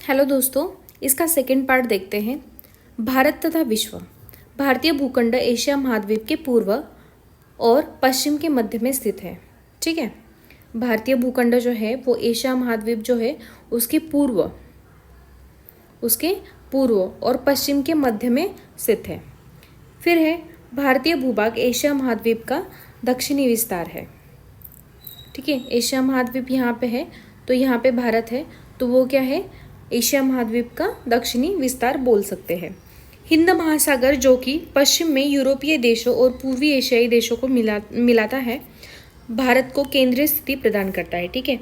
Hello दोस्तों, इसका second part देखते हैं। भारत तथा विश्व। भारतीय भूखंड एशिया महाद्वीप के पूर्व और पश्चिम के मध्य में स्थित है। ठीक है, भारतीय भूखंड जो है वो एशिया महाद्वीप जो है उसके पूर्व और पश्चिम के मध्य में स्थित है। फिर है भारतीय भूभाग एशिया महाद्वीप का दक्षिणी विस्तार है। ठीक है, एशिया महाद्वीप यहाँ पे है तो यहाँ पे भारत है, तो वो क्या है, एशिया महाद्वीप का दक्षिणी विस्तार बोल सकते हैं। हिंद महासागर जो कि पश्चिम में यूरोपीय देशों और पूर्वी एशियाई देशों को मिलाता है, भारत को केंद्रीय स्थिति प्रदान करता है। ठीक है,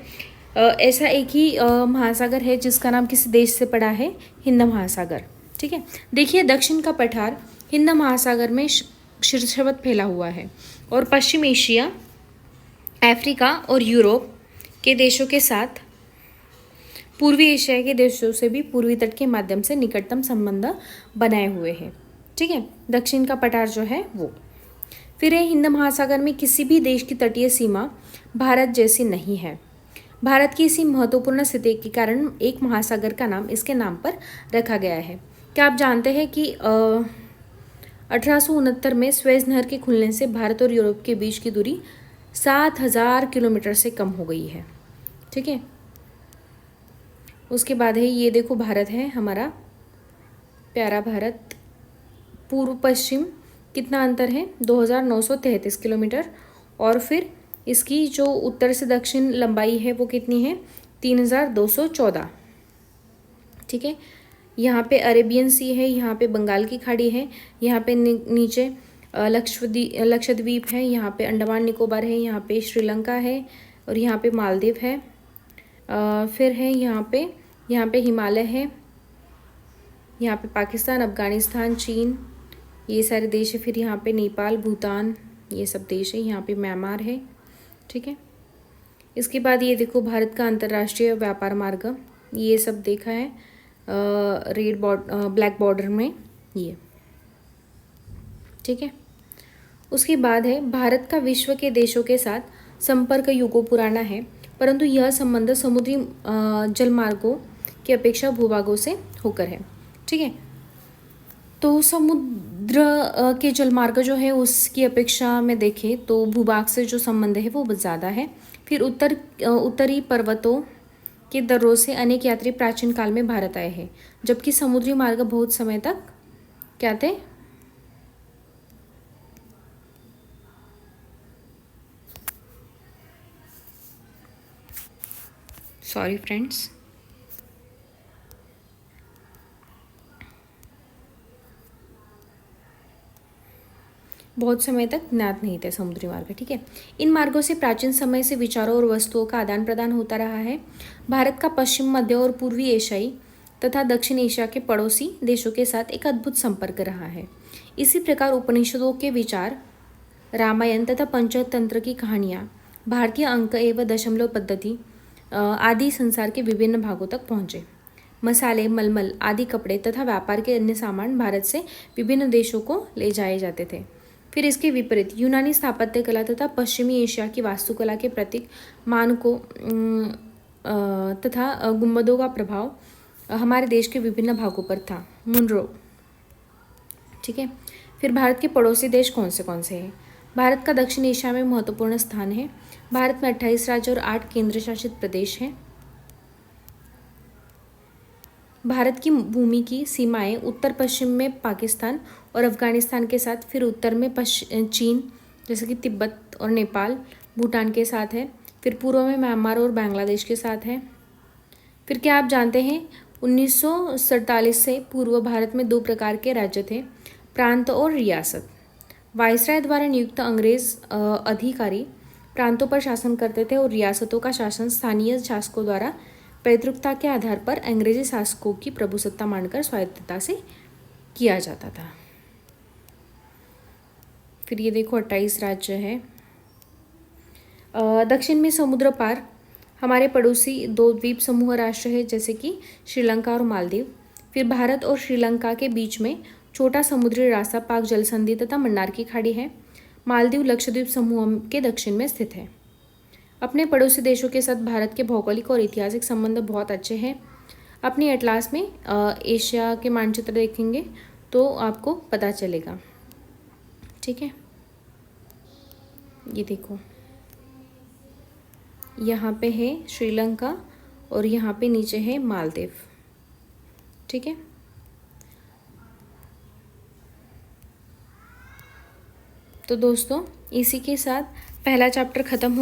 ऐसा एक ही महासागर है जिसका नाम किसी देश से पड़ा है, हिंद महासागर। ठीक है, देखिए दक्षिण का पठार हिंद महासागर में शीर्षवत फैला हुआ है और पश्चिम एशिया, अफ्रीका और यूरोप के देशों के साथ पूर्वी एशिया के देशों से भी पूर्वी तट के माध्यम से निकटतम संबंध बनाए हुए हैं। ठीक है, दक्षिण का पठार जो है वो। फिर है हिंद महासागर में किसी भी देश की तटीय सीमा भारत जैसी नहीं है। भारत की इसी महत्वपूर्ण स्थिति के कारण एक महासागर का नाम इसके नाम पर रखा गया है। क्या आप जानते हैं कि 1869 में स्वेज नहर के खुलने से भारत और यूरोप के बीच की दूरी 7000 किलोमीटर से कम हो गई है। ठीक है, उसके बाद है ये देखो, भारत है हमारा प्यारा भारत। पूर्व पश्चिम कितना अंतर है, 2933 किलोमीटर। और फिर इसकी जो उत्तर से दक्षिण लंबाई है वो कितनी है, 3214। ठीक है, यहाँ पे अरेबियन सी है, यहाँ पे बंगाल की खाड़ी है, यहाँ पे नीचे लक्षद्वीप है, यहाँ पे अंडमान निकोबार है, यहाँ पे श्रीलंका है और यहाँ पे मालदीव है। फिर है यहाँ पे हिमालय है, यहाँ पे पाकिस्तान, अफगानिस्तान, चीन, ये सारे देश है। फिर यहाँ पे नेपाल, भूटान, ये सब देश है। यहाँ पे म्यांमार है। ठीक है, इसके बाद ये देखो भारत का अंतर्राष्ट्रीय व्यापार मार्ग, ये सब देखा है ब्लैक बॉर्डर में ये। ठीक है, उसके बाद है भारत का विश्व के देशों के साथ संपर्क युगों पुराना है, परंतु यह संबंध समुद्री जलमार्गों की अपेक्षा भूभागों से होकर है। ठीक है, तो समुद्र के जलमार्ग जो है उसकी अपेक्षा में देखें तो भूभाग से जो संबंध है वो बहुत ज़्यादा है। फिर उत्तरी पर्वतों के दर्रों से अनेक यात्री प्राचीन काल में भारत आए हैं, जबकि समुद्री मार्ग बहुत समय तक क्या थे, सॉरी फ्रेंड्स, बहुत समय तक ज्ञात नहीं थे समुद्री मार्ग। ठीक है, इन मार्गों से प्राचीन समय से विचारों और वस्तुओं का आदान प्रदान होता रहा है। भारत का पश्चिम, मध्य और पूर्वी एशियाई तथा दक्षिण एशिया के पड़ोसी देशों के साथ एक अद्भुत संपर्क रहा है। इसी प्रकार उपनिषदों के विचार, रामायण तथा पंचतंत्र की कहानियाँ, भारतीय अंक एवं दशमलव पद्धति आदि संसार के विभिन्न भागों तक पहुँचे। मसाले, मलमल आदि कपड़े तथा व्यापार के अन्य सामान भारत से विभिन्न देशों को ले जाए जाते थे। फिर इसके विपरीत यूनानी स्थापत्य कला तथा पश्चिमी एशिया की वास्तुकला के प्रतीक मानकों तथा गुंबदों का प्रभाव हमारे देश के विभिन्न भागों पर था। मुनरो। ठीक है, फिर भारत के पड़ोसी देश कौन से हैं? भारत का दक्षिण एशिया में महत्वपूर्ण स्थान है। भारत में 28 राज्य और 8 केंद्र शासित प्रदेश हैं। भारत की भूमि की सीमाएं उत्तर पश्चिम में पाकिस्तान और अफगानिस्तान के साथ, फिर उत्तर में चीन जैसे कि तिब्बत और नेपाल, भूटान के साथ है। फिर पूर्व में म्यांमार और बांग्लादेश के साथ है। फिर क्या आप जानते हैं 1947 से पूर्व भारत में 2 प्रकार के राज्य थे, प्रांत और रियासत। वायसराय द्वारा नियुक्त अंग्रेज अधिकारी प्रांतों पर शासन करते थे और रियासतों का शासन स्थानीय शासकों द्वारा पैतृकता के आधार पर अंग्रेजी शासकों की प्रभुसत्ता मानकर स्वायत्तता से किया जाता था। फिर ये देखो 28 राज्य है। दक्षिण में समुद्र पार हमारे पड़ोसी 2 द्वीप समूह राष्ट्र है, जैसे कि श्रीलंका और मालदीव। फिर भारत और श्रीलंका के बीच में छोटा समुद्री रास्ता पाक जलसंधि तथा मन्नार की खाड़ी है। मालदीव लक्षद्वीप समूह के दक्षिण में स्थित है। अपने पड़ोसी देशों के साथ भारत के भौगोलिक और ऐतिहासिक संबंध बहुत अच्छे हैं। अपनी एटलास में एशिया के मानचित्र देखेंगे तो आपको पता चलेगा। ठीक है, ये देखो, यहाँ पे है श्रीलंका और यहाँ पे नीचे है मालदीव। ठीक है, तो दोस्तों इसी के साथ पहला चैप्टर ख़त्म हो